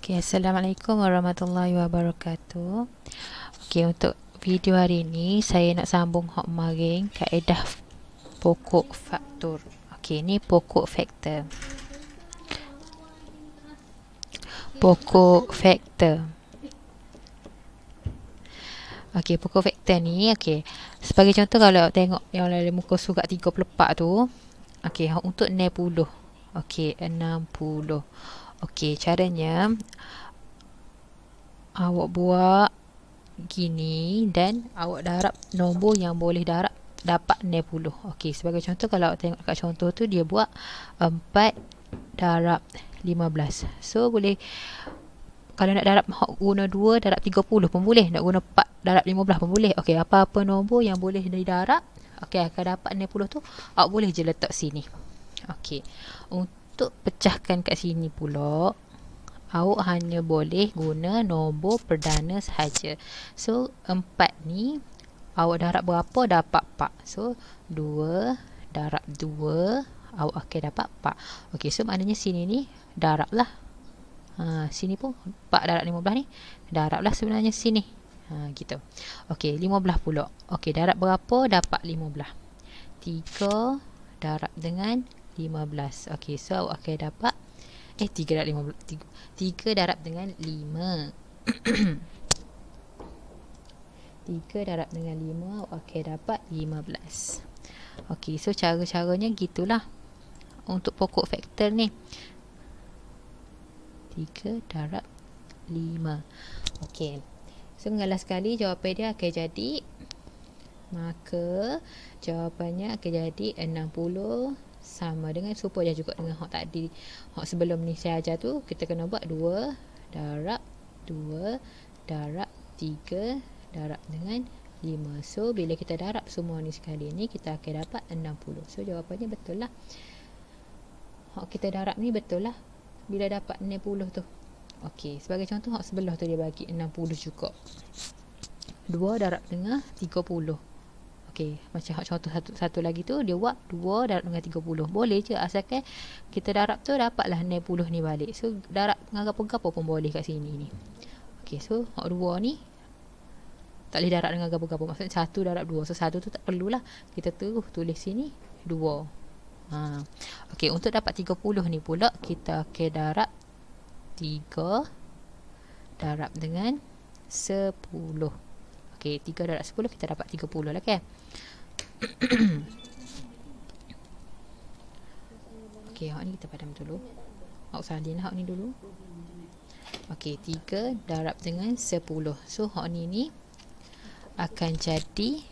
Okay, Assalamualaikum warahmatullahi wabarakatuh. Okay, untuk video hari ini saya nak sambung hak maring kaedah pokok faktor. Okay, ni pokok faktor. Pokok faktor. Okay, pokok faktor ni, okay. Sebagai contoh kalau tengok yang dalam muka surat 34 tu, okay, untuk 60. Okay, 60. Okay, caranya awak buat gini dan awak darab nombor yang boleh darab dapat 60. Okey, sebagai contoh kalau awak tengok kat contoh tu dia buat 4 darab 15. So boleh kalau nak darab guna 2 darab 30 pun boleh, nak guna 4 darab 15 pun boleh. Okey, apa-apa nombor yang boleh didarab, okey, akan dapat 60 tu awak boleh je letak sini. Okey. Untuk pecahkan kat sini pula awak hanya boleh guna nombor perdana sahaja. So 4 ni awak darab berapa dapat 4. So 2 darab 2 awak akan dapat 4. Okey, so maknanya sini ni darab lah. Sini pun 4 darab 15 ni darab lah sebenarnya sini. Gitu. Okey, 15 pula. Okey, darab berapa dapat 15. 3 darab dengan 15. Okey, so awak akan dapat 3 darab 15. 3 darab dengan 5. 3 darab dengan 5 awak akan dapat 15. Okey, so cara-caranya gitulah untuk pokok faktor ni. 3 darab 5. Okey. So mengalah sekali jawapan dia akan jadi, maka jawapannya akan jadi 60 sama dengan serupa je juga dengan hak tadi. Hak sebelum ni saya ajar tu kita kena buat 2 darab 2 darab 3 darab dengan 5. So bila kita darab semua ni sekali ni kita akan dapat 60. So jawapannya betul lah. Hak kita darab ni betul lah bila dapat 60 tu. Okey, sebagai contoh hak sebelah tu dia bagi 60 juga. 2 darab dengan 30. Okey, macam hak contoh satu lagi tu dia buat 2 darab dengan 30. Boleh je asalkan kita darab tu dapatlah 60 ni balik. So darab dengan gapo-gapo pun boleh kat sini ni. Okey, so hak 2 ni tak boleh darab dengan gapo-gapo. Maksudnya 1 darab 2. So 1 tu tak perlulah. Kita terus tulis sini 2. Okey, untuk dapat 30 ni pula kita akan darab 3 darab dengan 10. Okey, 3 darab 10 kita dapat 30 lah kan. Okey, hak ni kita padam dulu. Hak salin hak ni dulu. Okey, 3 darab dengan 10. So hak ni akan jadi,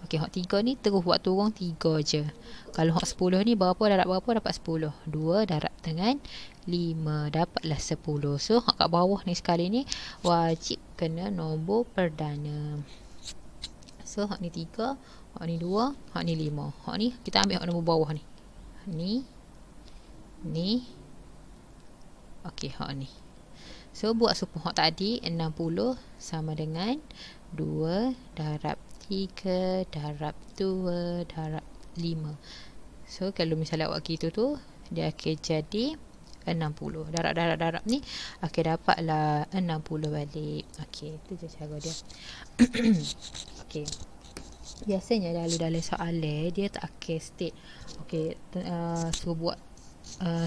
okey, hak 3 ni terus buat turun 3 je. Kalau hak 10 ni berapa darab berapa dapat 10. 2 darab dengan 5 dapatlah 10. So hak kat bawah ni sekali ni wajib kena nombor perdana. So hak ni 3, hak ni 2, hak ni 5. Hak ni kita ambil hak nombor bawah ni. Ni. Okey, hak ni. So buat supaya hak tadi 60 sama dengan 2 darab 3 darab 2 darab 5. So kalau misalnya awak gitu tu dia akan jadi 60. Darab ni akan dapatlah 60 balik. Okey, itu je cara dia. Okey. Biasanya dalam soalan dia tak akan state. Okey, suruh buat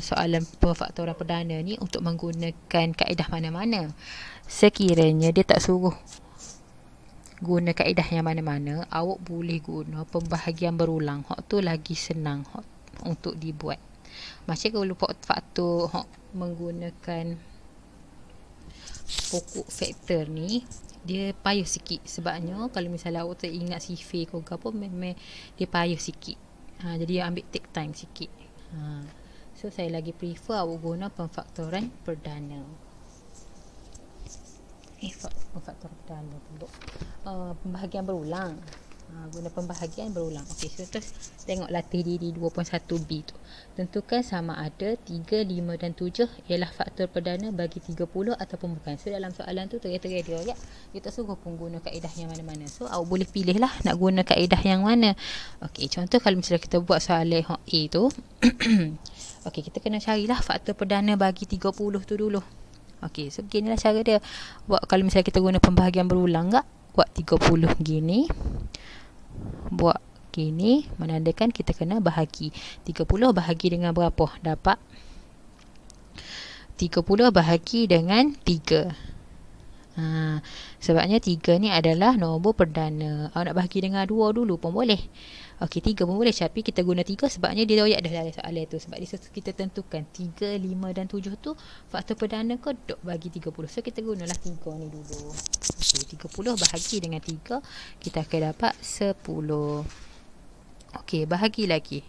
soalan pemfaktoran perdana ni untuk menggunakan kaedah mana-mana. Sekiranya dia tak suruh guna kaedah yang mana-mana, awak boleh guna pembahagian berulang. Hak tu lagi senang untuk dibuat. Macam kalau faktor menggunakan pokok faktor ni dia payah sikit. Sebabnya kalau misalnya awak tak ingat sifar ke apa, memang dia payah sikit. Jadi ambil take time sikit. So saya lagi prefer awak guna pemfaktoran perdana. Pemfaktoran perdana pula. Pembahagian berulang. Guna pembahagian berulang. Okey, so terus tengok latih diri 2.1b tu. Tentukan sama ada 3, 5 dan 7 ialah faktor perdana bagi 30 ataupun bukan. So dalam soalan tu tera-tera dia dia tak suruh pun guna kaedah yang mana-mana. So awak boleh pilih lah nak guna kaedah yang mana. Okey, contoh kalau misalnya kita buat soalan A tu. Okey, kita kena carilah faktor perdana bagi 30 tu dulu. Okey, so beginilah cara dia. Buat kalau misalnya kita guna pembahagian berulang tak? Buat 30 gini. Buat gini, menandakan kita kena bahagi. 30 bahagi dengan berapa? Dapat 30 bahagi dengan 3. Sebabnya 3 ni adalah nombor perdana. Awak nak bahagi dengan 2 dulu pun boleh. Okey, 3 pun boleh. Tapi kita guna 3 sebabnya dia royak dah dalam soalan tu. Sebab dia kita tentukan 3, 5 dan 7 tu faktor perdana ke dok bagi 30. So kita gunalah 3 ni dulu. Okey, 30 bahagi dengan 3, kita akan dapat 10. Okey, bahagi lagi.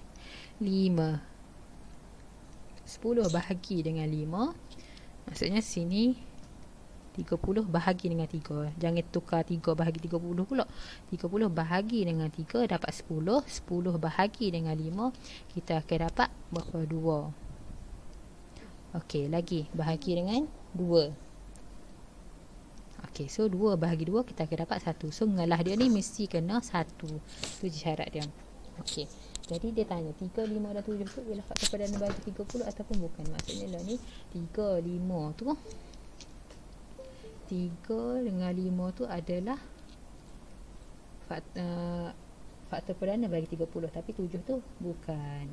5. 10 bahagi dengan 5. Maksudnya sini 30 bahagi dengan 3. Jangan tukar 3 bahagi 30 pula. 30 bahagi dengan 3 dapat 10. 10 bahagi dengan 5, kita akan dapat berapa? 2. Okey, lagi bahagi dengan 2. Okey, so 2 bahagi 2 kita akan dapat 1. So ngalah dia ni mesti kena 1. Tu je syarat dia. Okey. Jadi dia tanya 3, 5 dan 7 tu ialah faktor perdana bagi 30 ataupun bukan. Maksudnya lah ni 3, 5 tu 3 dengan 5 tu adalah faktor perdana bagi 30, tapi 7 tu bukan.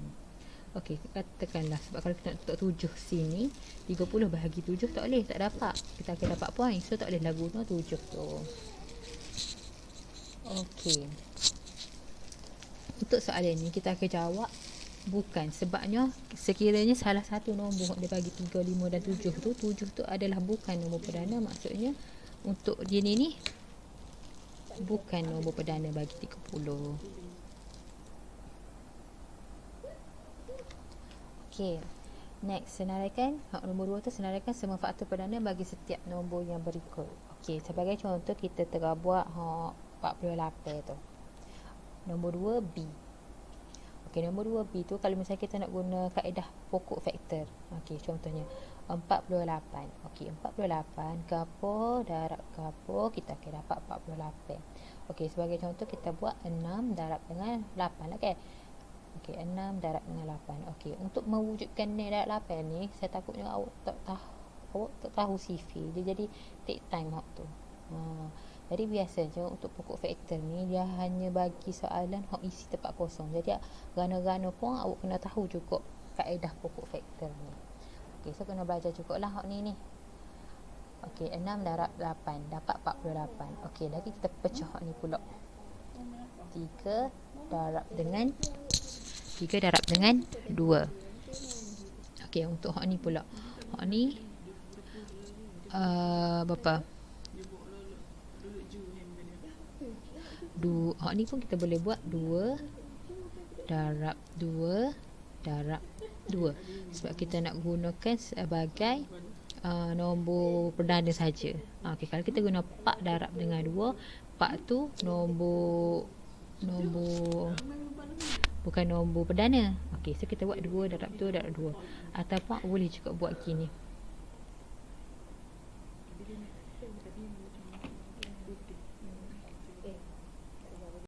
Okey, katakanlah sebab kalau kita nak letak 7 sini, 30 bahagi 7 tak boleh, tak dapat. Kita akan dapat point. So tak boleh lah guna 7 tu. Okey. Untuk soalan ni kita akan jawab bukan. Sebabnya sekiranya salah satu nombor dia bagi 3, 5 dan 7 tu, 7 tu adalah bukan nombor perdana. Maksudnya untuk dia ni bukan nombor perdana bagi 30. Okey. Next, senaraikan nombor 2 tu, senaraikan semua faktor perdana bagi setiap nombor yang berikut. Okey, sebagai contoh kita tengah buat 48 tu. Nombor 2 B. Okey, nombor 2 B tu kalau misalnya kita nak guna kaedah pokok faktor. Okey, contohnya 48. Okey, 48 gapo darab gapo, kita akan dapat 48. Okey, sebagai contoh kita buat 6 darab dengan 8 lah kan. Okey, 6 darab dengan 8. Okey, untuk mewujudkan 6 darab 8 ni, saya takutnya awak tak tahu CV. Dia jadi take time waktu. Jadi biasanya untuk pokok faktor ni dia hanya bagi soalan hak isi tempat kosong. Jadi gana-gana pun awak kena tahu juga kaedah pokok faktor ni. Okey, so kena belajar jugalah hak ni. Okey, 6 darab 8 dapat 48. Okey, lagi kita pecah hak ni pula. 3 darab dengan 2. Okey, untuk hak ni pula. Hak ni berapa? Hak ni pun kita boleh buat 2 darab 2 darab 2. Sebab kita nak gunakan sebagai nombor perdana saja. Okey, kalau kita guna 4 darab dengan 2, 4 tu nombor bukan nombor perdana. Okey, so kita buat 2 darab 2 darab 2. Ataupun boleh juga buat gini.